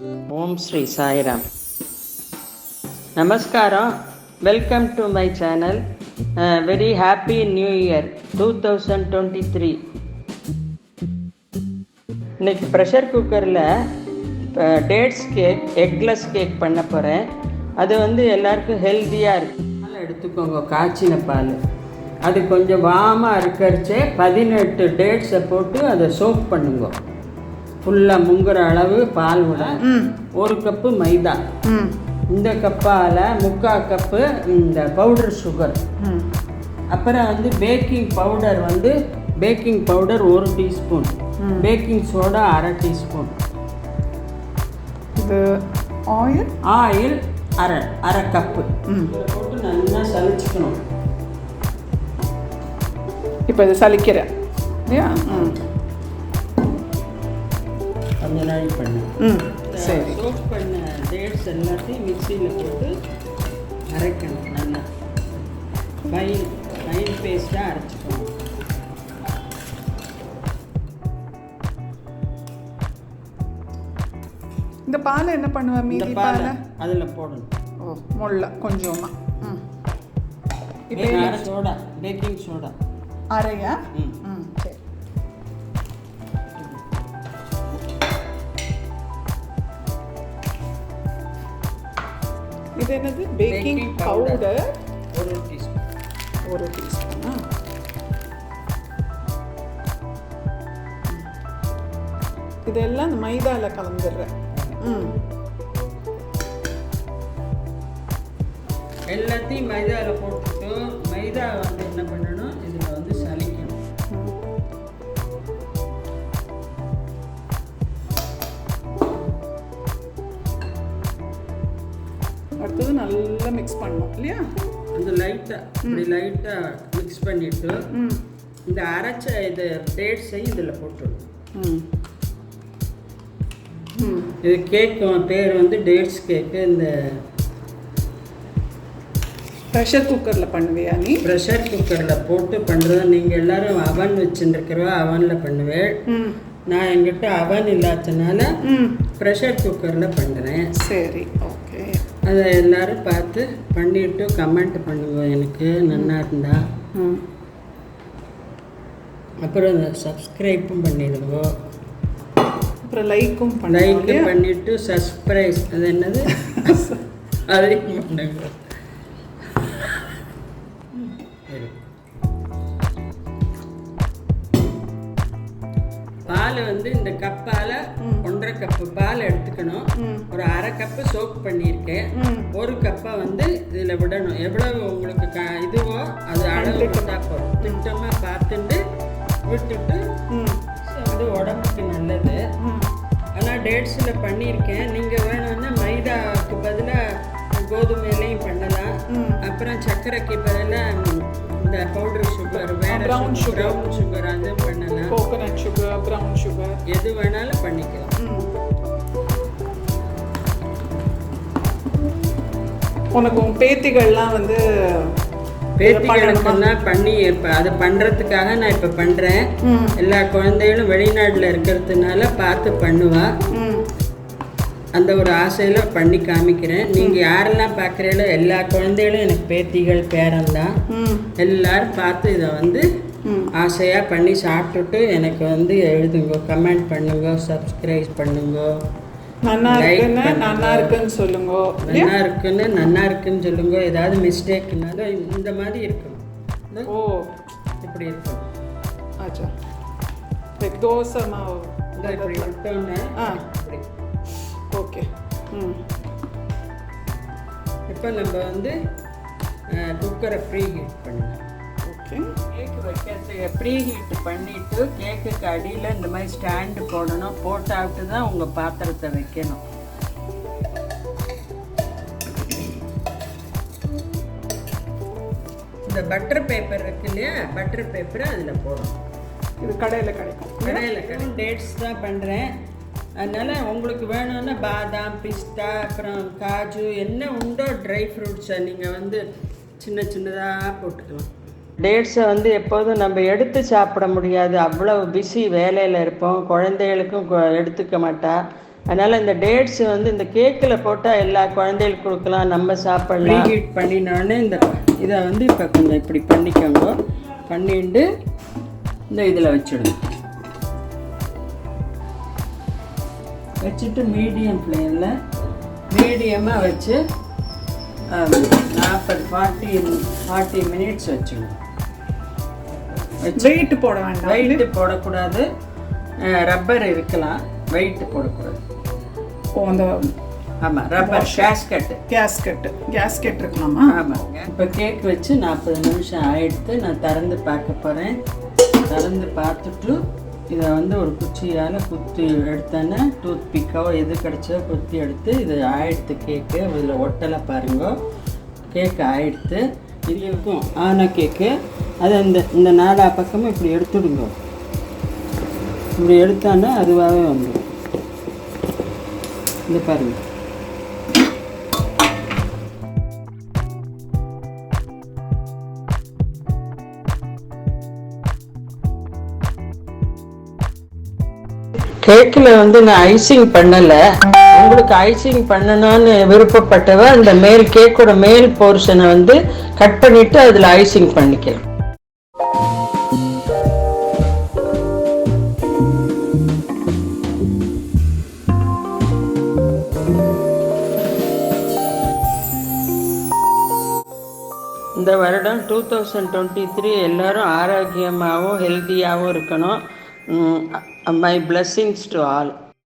Om Sri Sai Ram. Namaskaram. Welcome to my channel. Very happy New Year 2023. இன்னைக்கு pressure குக்கரில் dates cake eggless cake பண்ண போகிறேன். அது எல்லாருக்கும் ஹெல்த்தியாக இருக்கு. பால் எடுத்துக்கோங்க, காய்ச்சின பால். அது கொஞ்சம் வாமாக இருக்கிறச்சே 18 டேட்ஸை போட்டு அதை சோக் பண்ணுங்க. ஃபுல்லாக முங்குற அளவு பால் விட 1 கப்பு மைதா, இந்த கப்பால் 3/4 கப்பு இந்த பவுடர் சுகர், அப்புறம் baking powder 1 teaspoon, baking soda 1/2 teaspoon, இது ஆயில் அரை கப்பு போட்டு நல்லா சலிச்சுக்கணும். இப்போ இது சலிக்கிறேன் இல்லையா? கொஞ்ச நாள் பண்ணு. சரி. சோப் பண்ண டேட்ஸ் எல்லாத்தையும் மிக்சியில் போட்டு அரைக்கணும். நல்லா ஃபைன் பேஸ்ட்டாக அரைச்சிக்கணும். இந்த பாலை என்ன பண்ணுவேன்? மீதி பாலை அதில் போடணும். ஓ, முள்ள கொஞ்சமாக. இப்போ சோடா, பேக்கிங் சோடா அரையா? சரி. இது என்னது? Baking powder 1 teaspoon. 1 டீஸ்பூனா? இதெல்லாம் இந்த மைதாவில் கலந்துடுறேன். எல்லாத்தையும் மைதாவில் போட்டுட்டு மைதா என்ன பண்ணணும், இதில் சலிக்கணும். அடுத்தது நல்லா மிக்ஸ் பண்ணணும் இல்லையா? அந்த லைட்டாக மிக்ஸ் பண்ணிவிட்டு இந்த அரைச்ச இது டேட்ஸையும் இதில் போட்டுடணும். இது கேக்கு பேர் டேட்ஸ் கேக்கு. இந்த ப்ரெஷர் குக்கரில் பண்ணுவியா நீ? ப்ரெஷர் குக்கரில் போட்டு பண்ணுறது. நீங்கள் எல்லோரும் அவன் வச்சுருக்கிறவா அவனில் பண்ணுவேன். நான் என்கிட்ட அவன் இல்லாததுனால ப்ரெஷர் குக்கரில் பண்ணுறேன். சரி, ஓகே. அதை எல்லோரும் பார்த்து பண்ணிவிட்டு கமெண்ட் பண்ணுங்க, எனக்கு நல்லா இருந்தா. அப்புறம் அதை சப்ஸ்கிரைப்பும் பண்ணிடுங்க. அப்புறம் லைக்கும் பண்ணிவிட்டு சப்ஸ்கிரைப் அது என்னது அதையும் பண்ணுங்க. பால் இந்த கப்பால் 1/2 கப்பு பால் எடுத்துக்கணும். ஒரு 1/2 கப்பு சோப் பண்ணியிருக்கேன். 1 கப்பை இதில் விடணும். எவ்வளவு உங்களுக்கு இதுவோ அது அளவு விட்டால் போதும். திட்டமாக பார்த்துட்டு விட்டுட்டு அது உடம்புக்கு நல்லது. ஆனால் டேட்ஸில் பண்ணியிருக்கேன். நீங்கள் வேணும்னா மைதாவுக்கு பதிலாக கோதுமையிலையும் பண்ணலாம். அப்புறம் சர்க்கரைக்கு பதிலாக இந்த பவுடர் சுகர், ப்ரௌன் சுகர் அது பண்ணலாம். கோகோனட் சுகர், ப்ரௌன் சுகர் எது வேணாலும் பண்ணிக்கலாம். உனக்கு உன் பேத்திகள்லாம் பேத்திகளுக்கெல்லாம் பண்ணி இப்போ அது பண்ணுறதுக்காக நான் இப்போ பண்ணுறேன். எல்லா குழந்தைகளும் வெளிநாட்டில் இருக்கிறதுனால பார்த்து பண்ணுவா. அந்த ஒரு ஆசையில் பண்ணி காமிக்கிறேன். நீங்கள் யாரெல்லாம் பார்க்குறீங்களோ எல்லா குழந்தைகளும் எனக்கு பேத்திகள் பேரன்தான். எல்லோரும் பார்த்து இதை ஆசையாக பண்ணி சாப்பிட்டுட்டு எனக்கு எழுதுங்க, கமெண்ட் பண்ணுங்க, சப்ஸ்கிரைப் பண்ணுங்க. நல்லா இருக்குன்னு சொல்லுங்க. நல்லா இருக்குன்னு சொல்லுங்க. ஏதாவது மிஸ்டேக்னாலும் இந்த மாதிரி இருக்கும். ஓ, இப்படி இருக்கும். ஆச்சா, தோசை மாவு இப்படி விட்டோன்னே இப்படி. ஓகே. இப்போ நம்ம குக்கரை ப்ரீ ஹீட் பண்ணலாம். ஓகே. கேக்கு வைக்கிறதுக்கு ப்ரீ ஹீட் பண்ணிவிட்டு கேக்குக்கு அடியில் இந்த மாதிரி ஸ்டாண்டு போடணும். போட்டாவிட்டு தான் உங்கள் பாத்திரத்தை வைக்கணும். இந்த பட்டர் பேப்பர் இருக்கு இல்லையா, பட்டர் பேப்பரை அதில் போடணும். இது கடையில் கிடைக்கும். டேட்ஸ் தான் பண்ணுறேன். அதனால் உங்களுக்கு வேணும்னா பாதாம், பிஸ்தா, அப்புறம் காஜு என்ன உண்டோ ட்ரை ஃப்ரூட்ஸை நீங்கள் சின்ன சின்னதாக போட்டுக்கலாம். டேட்ஸை எப்போதும் நம்ம எடுத்து சாப்பிட முடியாது. அவ்வளோ பிஸி வேலையில் இருப்போம். குழந்தைகளுக்கும் எடுத்துக்க மாட்டா. அதனால் இந்த டேட்ஸ் வந்து இந்த கேக்கில் போட்டால் எல்லா குழந்தைகளுக்கு கொடுக்கலாம், நம்ம சாப்பிடலாம். ஹீட் பண்ணினோடனே இதை வந்து இப்போ கொஞ்சம் இப்படி பண்ணிக்கோங்க. பண்ணிட்டு இந்த இதில் வச்சுடுங்க. வச்சுட்டு மீடியம் ஃப்ளேமில் மீடியமாக வச்சு 40 மினிட்ஸ் வச்சுக்கணும். வெயிட் போட வேண்டாம். வெயிட்டு போடக்கூடாது. ரப்பர் இருக்கலாம், வெயிட்டு போடக்கூடாது. அந்த ஆமாம், ரப்பர் கேஸ்கெட் இருக்கலாமா? ஆமாம். இப்போ கேக் வச்சு 40 நிமிஷம் ஆகிடுத்து. நான் திறந்து பார்க்க போகிறேன். திறந்து பார்த்துட்டு இதை வந்து ஒரு குச்சியால் குத்தி எடுத்தேன்னா, டூத் பிக்கோ எது கிடச்சோ குத்தி எடுத்து இது ஆயிடுத்து கேக்கு. இதில் ஒட்டலை பாருங்க, கேக்கு ஆயிடுத்து. இது இருக்கும் ஆன கேக்கு. அதை இந்த 4 பக்கமும் இப்படி எடுத்துடுங்க. இப்படி எடுத்தான்னா அதுவாகவே வந்துடும். இந்த பாருங்க. கேக்கில் வந்து நான் ஐசிங் பண்ணலை. உங்களுக்கு ஐசிங் பண்ணணும்னு விருப்பப்பட்டவ அந்த கேக்கோட மேல் போர்ஷனை வந்து கட் பண்ணிவிட்டு அதில் ஐசிங் பண்ணிக்கலாம். இந்த வருடம் 2023 எல்லோரும் ஆரோக்கியமாகவும் ஹெல்த்தியாகவும் இருக்கணும். My blessings to all.